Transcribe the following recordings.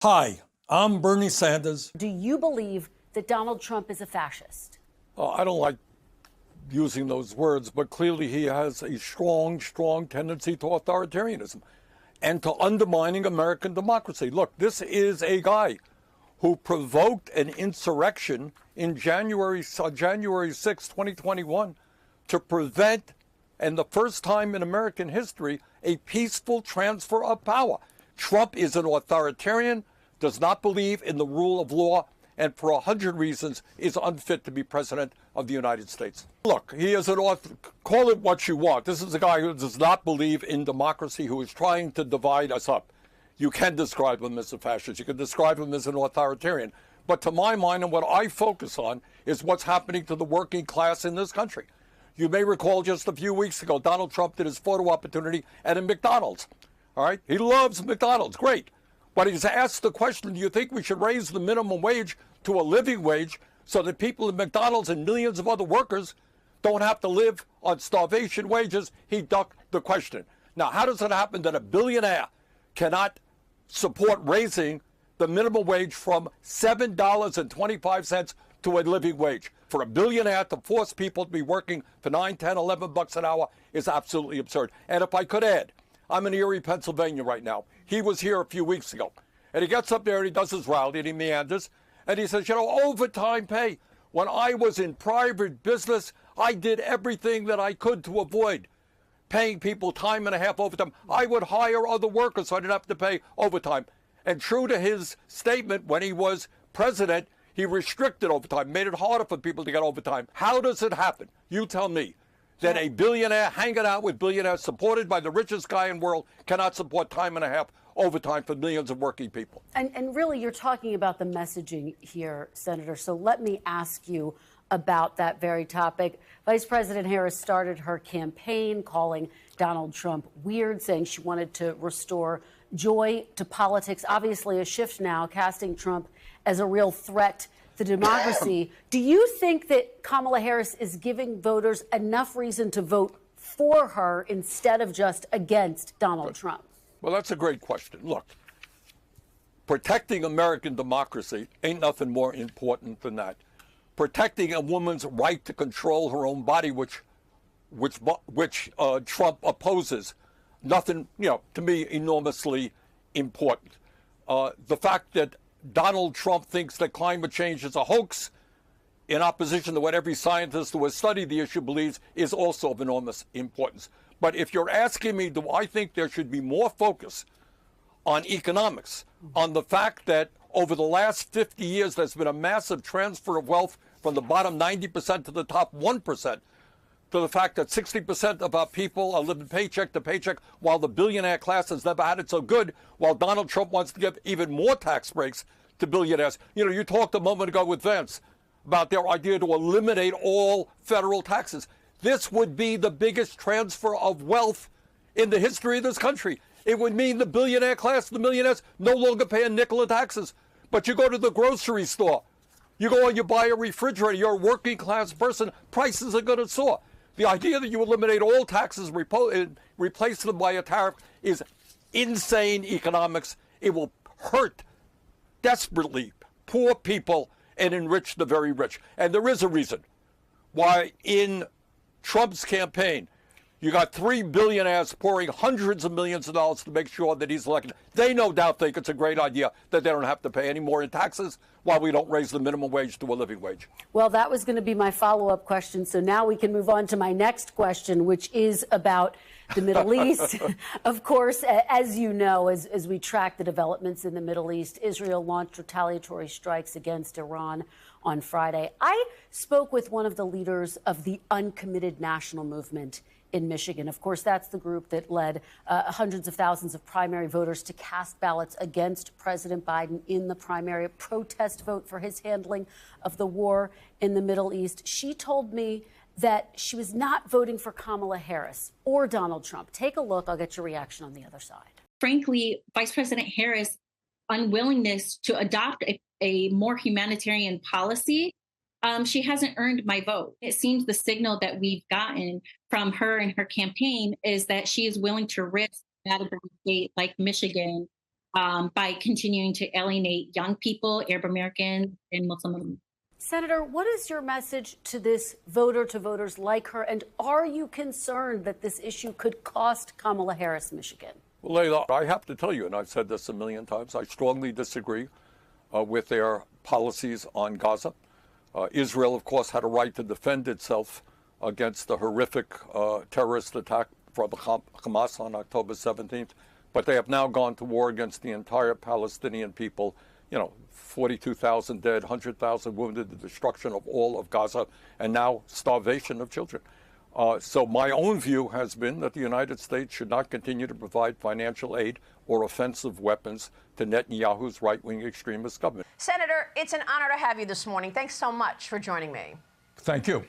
Hi, I'm Bernie Sanders. Do you believe that Donald Trump is a fascist? I don't like using those words, but clearly he has a strong tendency to authoritarianism and to undermining American democracy. Look, this is a guy who provoked an insurrection in January 6, 2021, to prevent, and the first time in American history, a peaceful transfer of power. Trump is an authoritarian, does not believe in the rule of law, and for 100 reasons is unfit to be president of the United States. Look, he is an author, call it what you want. This is a guy who does not believe in democracy, who is trying to divide us up. You can describe him as a fascist. You can describe him as an authoritarian. But to my mind, and what I focus on, is what's happening to the working class in this country. You may recall just a few weeks ago, Donald Trump did his photo opportunity at a McDonald's. All right? He loves McDonald's. Great. But he's asked the question, do you think we should raise the minimum wage to a living wage so that people at McDonald's and millions of other workers don't have to live on starvation wages? He ducked the question. Now, how does it happen that a billionaire cannot support raising the minimum wage from $7.25 to a living wage? For a billionaire to force people to be working for 9, 10, 11 bucks an hour is absolutely absurd. And if I could add, I'm in Erie, Pennsylvania right now. He was here a few weeks ago. And he gets up there and he does his rally and he meanders. And he says, you know, overtime pay. When I was in private business, I did everything that I could to avoid paying people time and a half overtime. I would hire other workers so I didn't have to pay overtime. And true to his statement, when he was president, he restricted overtime, made it harder for people to get overtime. How does it happen? You tell me. That a billionaire hanging out with billionaires, supported by the richest guy in the world, cannot support time and a half overtime for millions of working people. And really, you're talking about the messaging here, Senator. So let me ask you about that very topic. Vice President Harris started her campaign calling Donald Trump weird, saying she wanted to restore joy to politics. Obviously, a shift now, casting Trump as a real threat to democracy. Do you think that Kamala Harris is giving voters enough reason to vote for her instead of just against Donald Trump? Well, that's a great question. Look, protecting American democracy ain't nothing more important than that. Protecting a woman's right to control her own body, which Trump opposes, nothing, to me, enormously important. The fact that Donald Trump thinks that climate change is a hoax, in opposition to what every scientist who has studied the issue believes, is also of enormous importance. But if you're asking me, do I think there should be more focus on economics, on the fact that over the last 50 years there's been a massive transfer of wealth from the bottom 90% to the top 1%, to the fact that 60% of our people are living paycheck to paycheck, while the billionaire class has never had it so good, while Donald Trump wants to give even more tax breaks to billionaires. You talked a moment ago with Vance about their idea to eliminate all federal taxes. This would be the biggest transfer of wealth in the history of this country. It would mean the billionaire class, the millionaires, no longer pay a nickel of taxes. But you go to the grocery store, you go and you buy a refrigerator, you're a working class person, prices are going to soar. The idea that you eliminate all taxes, replace them by a tariff, is insane economics. It will hurt desperately poor people and enrich the very rich. And there is a reason why in Trump's campaign, you got 3 billionaires pouring hundreds of millions of dollars to make sure that he's elected. They no doubt think it's a great idea that they don't have to pay any more in taxes while we don't raise the minimum wage to a living wage. Well, that was going to be my follow-up question. So now we can move on to my next question, which is about the Middle East. Of course, as you know, as we track the developments in the Middle East, Israel launched retaliatory strikes against Iran on Friday. I spoke with one of the leaders of the Uncommitted National Movement in Michigan. Of course, that's the group that led hundreds of thousands of primary voters to cast ballots against President Biden in the primary, a protest vote for his handling of the war in the Middle East. She told me that she was not voting for Kamala Harris or Donald Trump. Take a look. I'll get your reaction on the other side. Frankly, Vice President Harris' unwillingness to adopt a more humanitarian policy, she hasn't earned my vote. It seems the signal that we've gotten from her and her campaign is that she is willing to risk battleground state like Michigan by continuing to alienate young people, Arab Americans, and Muslim. Senator, what is your message to this voter, to voters like her? And are you concerned that this issue could cost Kamala Harris Michigan? Well, Layla, I have to tell you, and I've said this a million times, I strongly disagree with their policies on Gaza. Israel, of course, had a right to defend itself against the horrific terrorist attack from Hamas on October 17th. But they have now gone to war against the entire Palestinian people. 42,000 dead, 100,000 wounded, the destruction of all of Gaza, and now starvation of children. So my own view has been that the United States should not continue to provide financial aid or offensive weapons to Netanyahu's right-wing extremist government. Senator, it's an honor to have you this morning. Thanks so much for joining me. Thank you.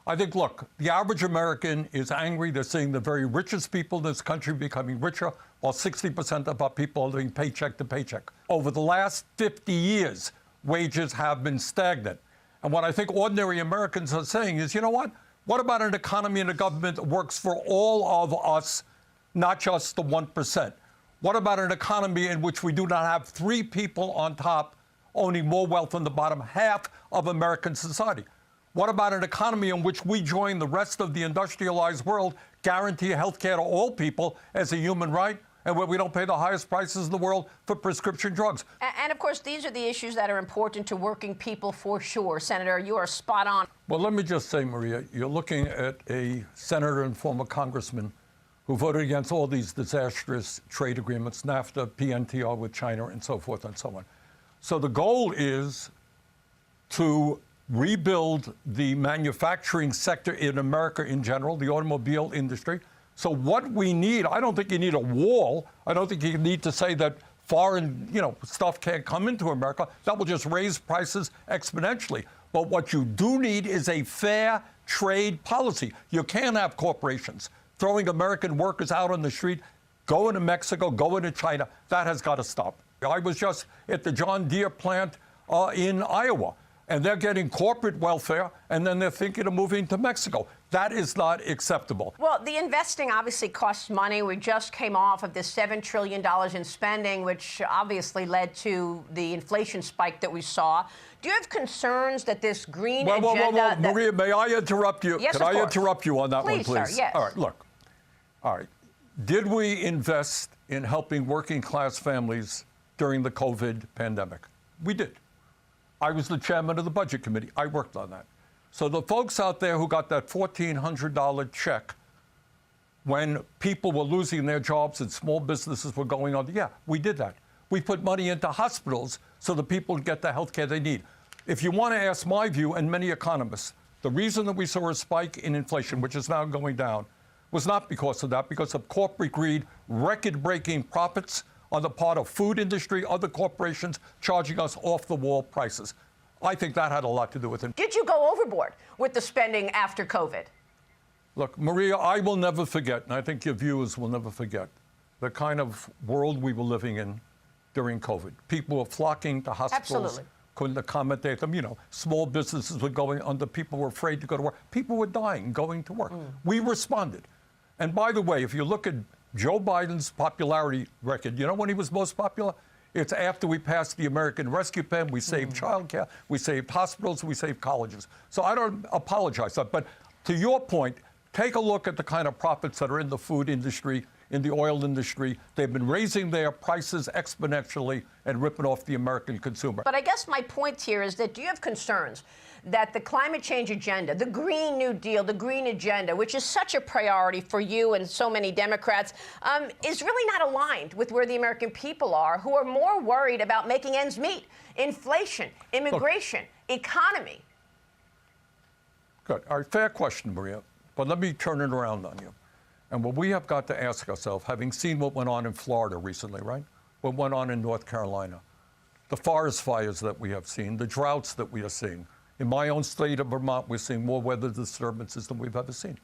I think, look, the average American is angry. They're seeing the very richest people in this country becoming richer, while 60% of our people are living paycheck to paycheck. Over the last 50 years, wages have been stagnant. And what I think ordinary Americans are saying is, you know what? What about an economy and a government that works for all of us, not just the 1%? What about an economy in which we do not have three people on top owning more wealth than the bottom half of American society? What about an economy in which we join the rest of the industrialized world, guarantee health care to all people as a human right, and where we don't pay the highest prices in the world for prescription drugs? And of course, these are the issues that are important to working people for sure. Senator, you are spot on. Well, let me just say, Maria, you're looking at a senator and former congressman who voted against all these disastrous trade agreements, NAFTA, PNTR with China, and so forth and so on. So the goal is to rebuild the manufacturing sector in America in general, the automobile industry. So what we need, I don't think you need a wall. I don't think you need to say that foreign, stuff can't come into America. That will just raise prices exponentially. But what you do need is a fair trade policy. You can't have corporations throwing American workers out on the street, going to Mexico, going to China. That has got to stop. I was just at the John Deere plant in Iowa, and they're getting corporate welfare, and then they're thinking of moving to Mexico. That is not acceptable. Well, the investing obviously costs money. We just came off of this $7 trillion in spending, which obviously led to the inflation spike that we saw. Do you have concerns that this green agenda... Maria, may I interrupt you? Yes, Can I interrupt you on that one, please? Sir, yes. All right, look. All right. Did we invest in helping working class families during the COVID pandemic? We did. I was the chairman of the Budget Committee. I worked on that. So the folks out there who got that $1,400 check when people were losing their jobs and small businesses were going under, yeah, we did that. We put money into hospitals so the people get the health care they need. If you want to ask my view, and many economists, the reason that we saw a spike in inflation, which is now going down, was not because of that, because of corporate greed, record-breaking profits on the part of food industry, other corporations charging us off-the-wall prices. I think that had a lot to do with it. Did you go overboard with the spending after COVID? Look, Maria, I will never forget, and I think your viewers will never forget, the kind of world we were living in during COVID. People were flocking to hospitals. Absolutely. Couldn't accommodate them. Small businesses were going under. People were afraid to go to work. People were dying going to work. We responded. And by the way, if you look at Joe Biden's popularity record, you know when he was most popular? It's after we passed the American Rescue Plan. We saved childcare, we saved hospitals, we saved colleges. So I don't apologize. But to your point, take a look at the kind of profits that are in the food industry, in the oil industry. They've been raising their prices exponentially and ripping off the American consumer. But I guess my point here is that do you have concerns that the climate change agenda, the Green New Deal, the green agenda, which is such a priority for you and so many Democrats, is really not aligned with where the American people are, who are more worried about making ends meet, inflation, immigration, economy? Good. All right, fair question, Maria. But let me turn it around on you. And what we have got to ask ourselves, having seen what went on in Florida recently, right? What went on in North Carolina, the forest fires that we have seen, the droughts that we are seeing. In my own state of Vermont, we're seeing more weather disturbances than we've ever seen.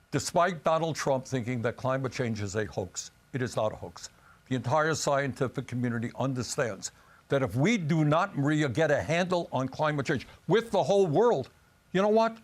Despite Donald Trump thinking that climate change is a hoax, it is not a hoax. The entire scientific community understands that if we do not, Maria, get a handle on climate change with the whole world, you know what?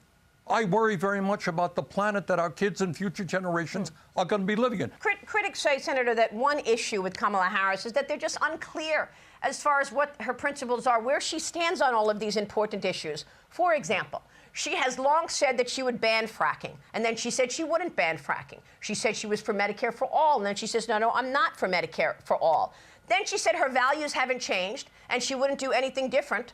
I worry very much about the planet that our kids and future generations are going to be living in. Critics say, Senator, that one issue with Kamala Harris is that they're just unclear as far as what her principles are, where she stands on all of these important issues. For example, she has long said that she would ban fracking, and then she said she wouldn't ban fracking. She said she was for Medicare for all, and then she says, no, I'm not for Medicare for all. Then she said her values haven't changed, and she wouldn't do anything different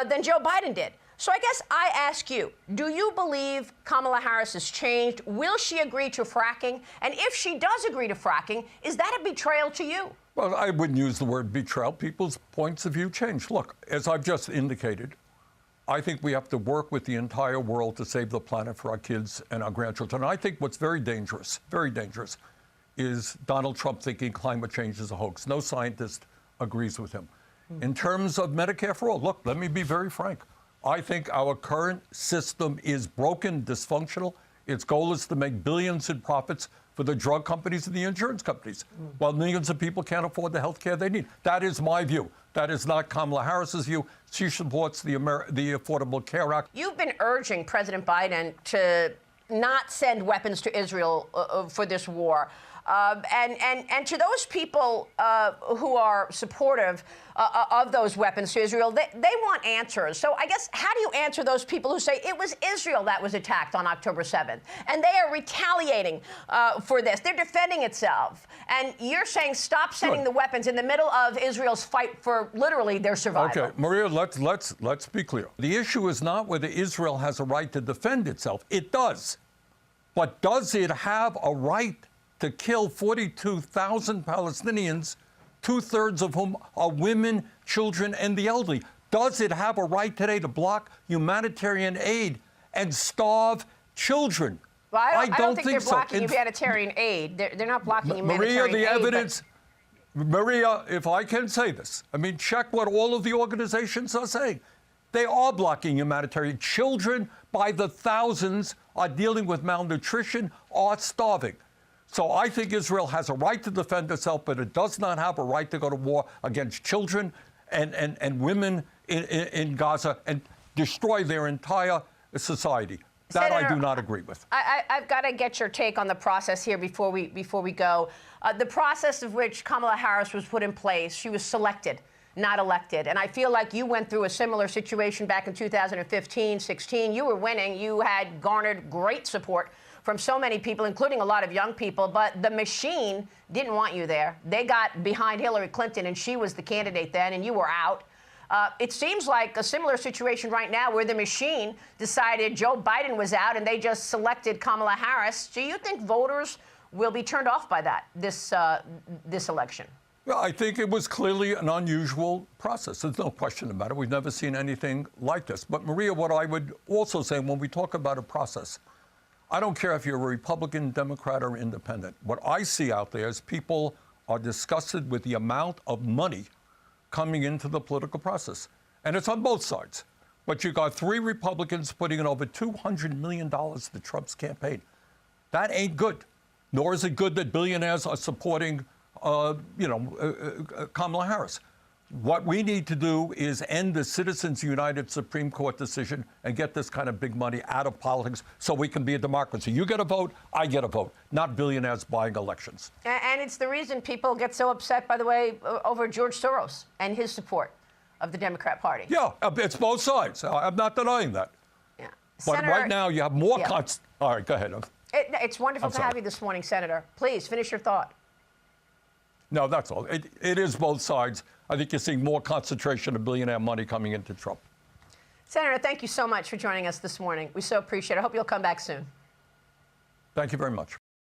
than Joe Biden did. So I guess I ask you, do you believe Kamala Harris has changed? Will she agree to fracking? And if she does agree to fracking, is that a betrayal to you? Well, I wouldn't use the word betrayal. People's points of view change. Look, as I've just indicated, I think we have to work with the entire world to save the planet for our kids and our grandchildren. And I think what's very dangerous, is Donald Trump thinking climate change is a hoax. No scientist agrees with him. In terms of Medicare for all, look, let me be very frank. I think our current system is broken, dysfunctional. Its goal is to make billions in profits for the drug companies and the insurance companies, while millions of people can't afford the health care they need. That is my view. That is not Kamala Harris's view. She supports the Affordable Care Act. You've been urging President Biden to not send weapons to Israel for this war. And to those people who are supportive of those weapons to Israel, they want answers. So I guess, how do you answer those people who say it was Israel that was attacked on October 7th, and they are retaliating for this? They're defending itself. And you're saying stop sending the weapons in the middle of Israel's fight for literally their survival. Okay, Maria, let's be clear. The issue is not whether Israel has a right to defend itself. It does. But does it have a right to kill 42,000 Palestinians, two-thirds of whom are women, children, and the elderly? Does it have a right today to block humanitarian aid and starve children? Well, I don't think they're so. blocking humanitarian aid. They're not blocking humanitarian aid. Maria, the evidence... Maria, if I can say this, I mean, check what all of the organizations are saying. They are blocking humanitarian. Children by the thousands are dealing with malnutrition, are starving. So I think Israel has a right to defend itself, but it does not have a right to go to war against children and women in Gaza and destroy their entire society. That Senator, I do not agree with. I've got to get your take on the process here before we go. The process of which Kamala Harris was put in place, she was selected, not elected. And I feel like you went through a similar situation back in 2015, 16. You were winning. You had garnered great support from so many people, including a lot of young people, but the machine didn't want you there. They got behind Hillary Clinton, and she was the candidate then, and you were out. It seems like a similar situation right now where the machine decided Joe Biden was out, and they just selected Kamala Harris. Do you think voters will be turned off by that, this election? Well, I think it was clearly an unusual process. There's no question about it. We've never seen anything like this. But, Maria, what I would also say when we talk about a process, I don't care if you're a Republican, Democrat, or independent. What I see out there is people are disgusted with the amount of money coming into the political process. And it's on both sides. But you got 3 Republicans putting in over $200 million to Trump's campaign. That ain't good. Nor is it good that billionaires are supporting, Kamala Harris. What we need to do is end the Citizens United Supreme Court decision and get this kind of big money out of politics so we can be a democracy. You get a vote, I get a vote, not billionaires buying elections. And it's the reason people get so upset, by the way, over George Soros and his support of the Democrat Party. Yeah, it's both sides. I'm not denying that. Yeah. But Senator, right now you have more All right, go ahead. It's wonderful to have you this morning, Senator. Please, finish your thought. No, that's all. It is both sides. I think you're seeing more concentration of billionaire money coming into Trump. Senator, thank you so much for joining us this morning. We so appreciate it. I hope you'll come back soon. Thank you very much.